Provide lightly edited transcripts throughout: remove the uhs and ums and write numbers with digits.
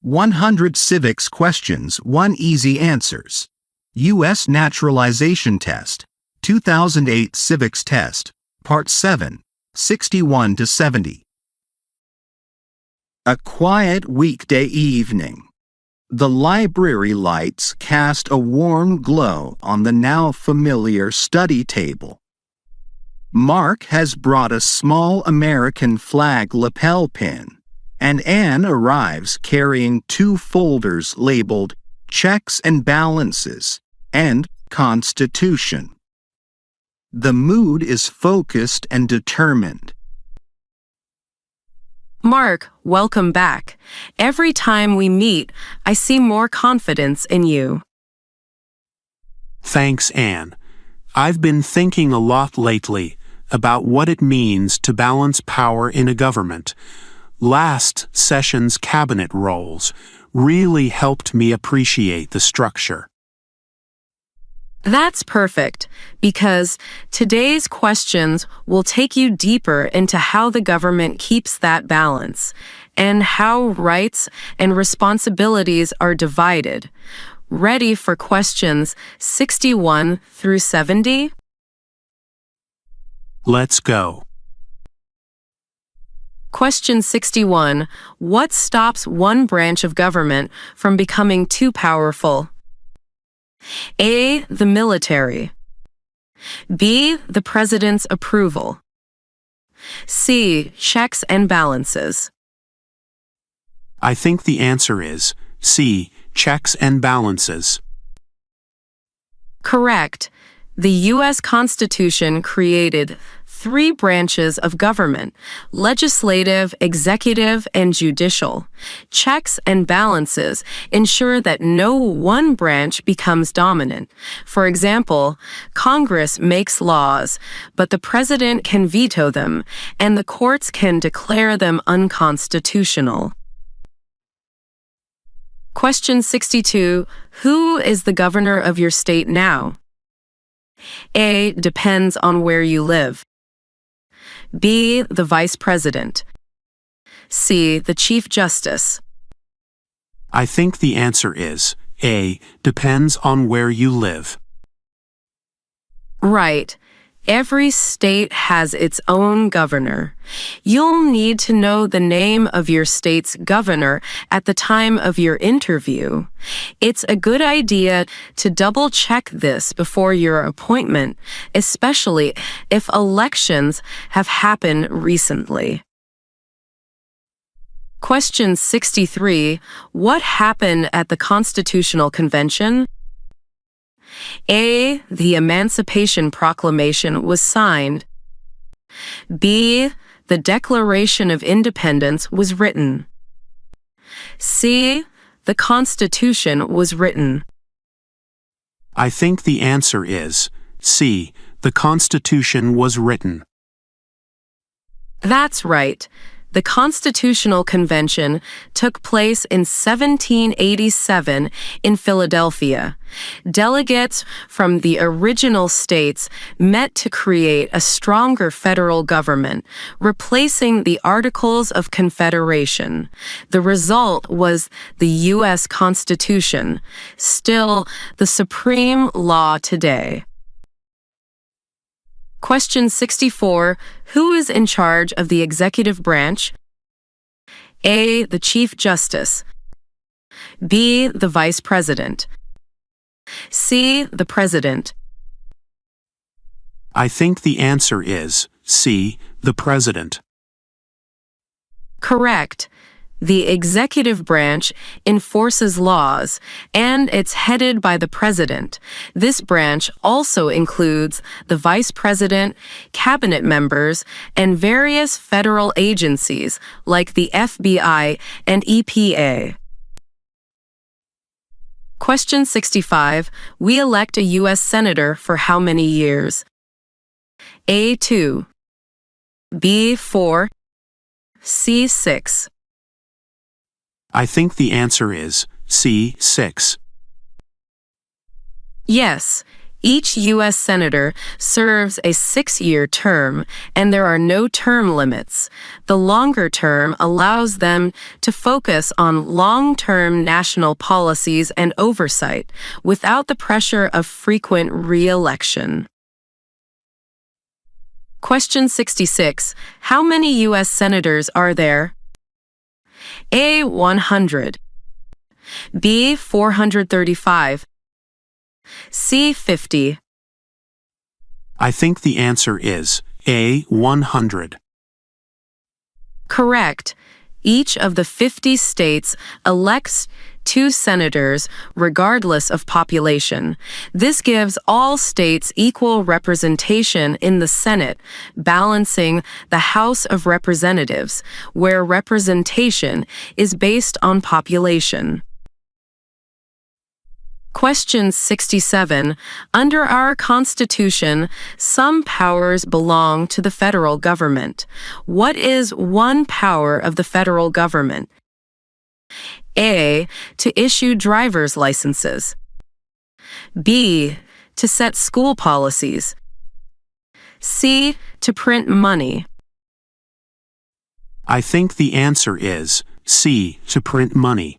100 Civics questions, 1 easy answers. U.S. Naturalization Test, 2008 Civics Test, Part 7, 61 to 70. A quiet weekday evening. The library lights cast a warm glow on the now familiar study table. Mark has brought a small American flag lapel pin, and Anne arrives carrying 2 folders labeled Checks and Balances and Constitution. The mood is focused and determined. Mark, welcome back. Every time we meet, I see more confidence in you. Thanks, Anne. I've been thinking a lot lately about what it means to balance power in a government. Last session's cabinet roles really helped me appreciate the structure. That's perfect, because today's questions will take you deeper into how the government keeps that balance and how rights and responsibilities are divided. Ready for questions 61 through 70? Let's go. Question 61. What stops one branch of government from becoming too powerful? A. The military. B. The president's approval. C. Checks and balances. I think the answer is C. Checks and balances. Correct. The U.S. Constitution created 3 branches of government: legislative, executive, and judicial. Checks and balances ensure that no one branch becomes dominant. For example, Congress makes laws, but the president can veto them, and the courts can declare them unconstitutional. Question 62. Who is the governor of your state now? A. Depends on where you live. B. The vice president. C. The chief justice. I think the answer is A. Depends on where you live. Right. Every state has its own governor. You'll need to know the name of your state's governor at the time of your interview. It's a good idea to double-check this before your appointment, especially if elections have happened recently. Question 63. What happened at the Constitutional Convention? A. The Emancipation Proclamation was signed. B. The Declaration of Independence was written. C. The Constitution was written. I think the answer is C. The Constitution was written. That's right. The Constitutional Convention took place in 1787 in Philadelphia. Delegates from the original states met to create a stronger federal government, replacing the Articles of Confederation. The result was the U.S. Constitution, still the supreme law today. Question 64. Who is in charge of the executive branch? A. The Chief Justice. B. The Vice President. C. The President. I think the answer is C. The President. Correct. The executive branch enforces laws, and it's headed by the president. This branch also includes the vice president, cabinet members, and various federal agencies like the FBI and EPA. Question 65. We elect a U.S. Senator for how many years? A. 2. B. 4. C. 6. I think the answer is C. 6. Yes, Each U.S. Senator serves a 6-year term, and there are no term limits. The longer term allows them to focus on long-term national policies and oversight without the pressure of frequent re-election. Question 66. How many U.S. Senators are there? A. 100. B. 435. C. 50. I think the answer is A. 100. Correct. Each of the 50 states elects 2 senators regardless of population. This gives all states equal representation in the Senate, balancing the House of Representatives, where representation is based on population. Question 67. Under our Constitution, some powers belong to the federal government. What is one power of the federal government? A. To issue driver's licenses. B. To set school policies. C. To print money. I think the answer is C. To print money.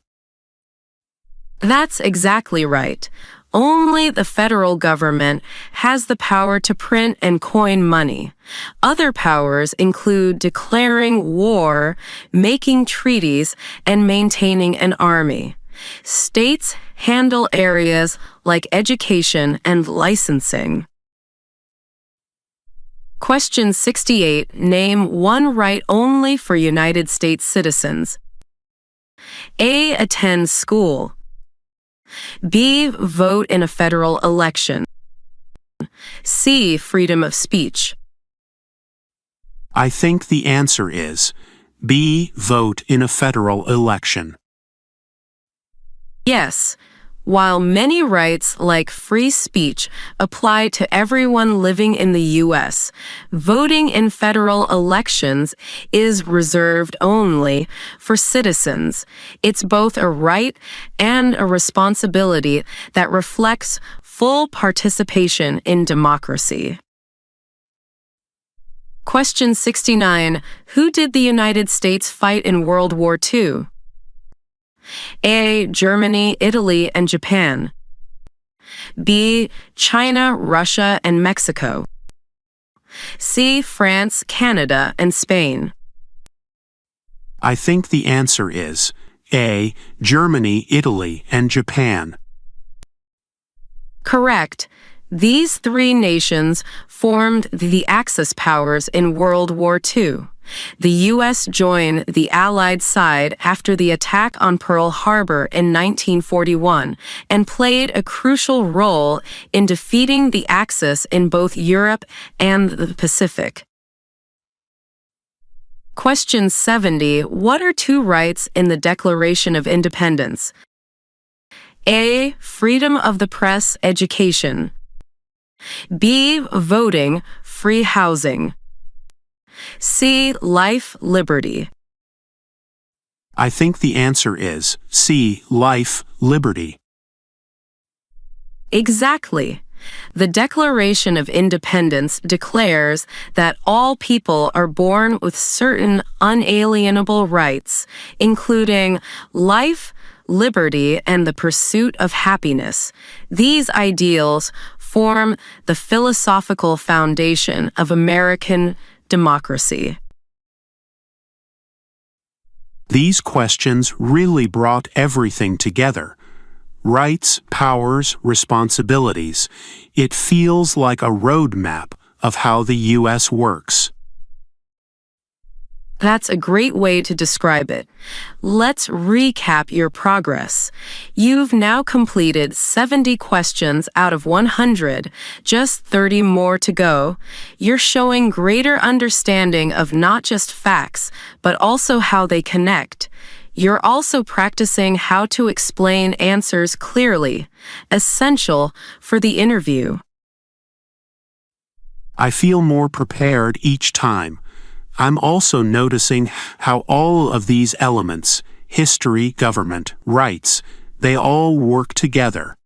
That's exactly right. Only the federal government has the power to print and coin money. Other powers include declaring war, making treaties, and maintaining an army. States handle areas like education and licensing. Question 68. Name one right only for United States citizens. A. Attend school. B. Vote in a federal election. C. Freedom of speech. I think the answer is B. Vote in a federal election. Yes. While many rights like free speech apply to everyone living in the U.S., voting in federal elections is reserved only for citizens. It's both a right and a responsibility that reflects full participation in democracy. Question 69. Who did the United States fight in World War II? A. Germany, Italy, and Japan. B. China, Russia, and Mexico. C. France, Canada, and Spain. I think the answer is A. Germany, Italy, and Japan. Correct. These 3 nations formed the Axis powers in World War II. The U.S. joined the Allied side after the attack on Pearl Harbor in 1941 and played a crucial role in defeating the Axis in both Europe and the Pacific. Question 70. What are 2 rights in the Declaration of Independence? A. Freedom of the press, education. B. Voting, free housing. C. Life, liberty. I think the answer is C. Life, liberty. Exactly. The Declaration of Independence declares that all people are born with certain unalienable rights, including life, liberty, and the pursuit of happiness. These ideals form the philosophical foundation of American democracy. These questions really brought everything together. Rights, powers, responsibilities. It feels like a roadmap of how the U.S. works. That's a great way to describe it. Let's recap your progress. You've now completed 70 questions out of 100, just 30 more to go. You're showing greater understanding of not just facts, but also how they connect. You're also practicing how to explain answers clearly, essential for the interview. I feel more prepared each time. I'm also noticing how all of these elements, history, government, rights, they all work together.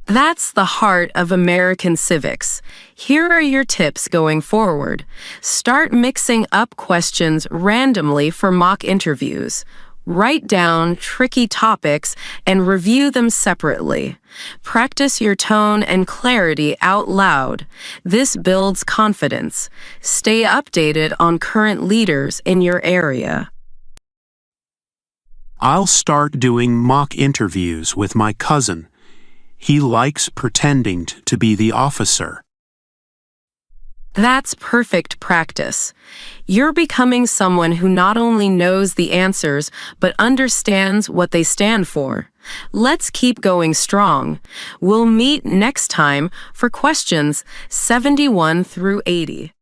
That's the heart of American civics. Here are your tips going forward. Start mixing up questions randomly for mock interviews. Write down tricky topics and review them separately. Practice your tone and clarity out loud. This builds confidence. Stay updated on current leaders in your area. I'll start doing mock interviews with my cousin. He likes pretending to be the officer. That's perfect practice. You're becoming someone who not only knows the answers, but understands what they stand for. Let's keep going strong. We'll meet next time for questions 71 through 80.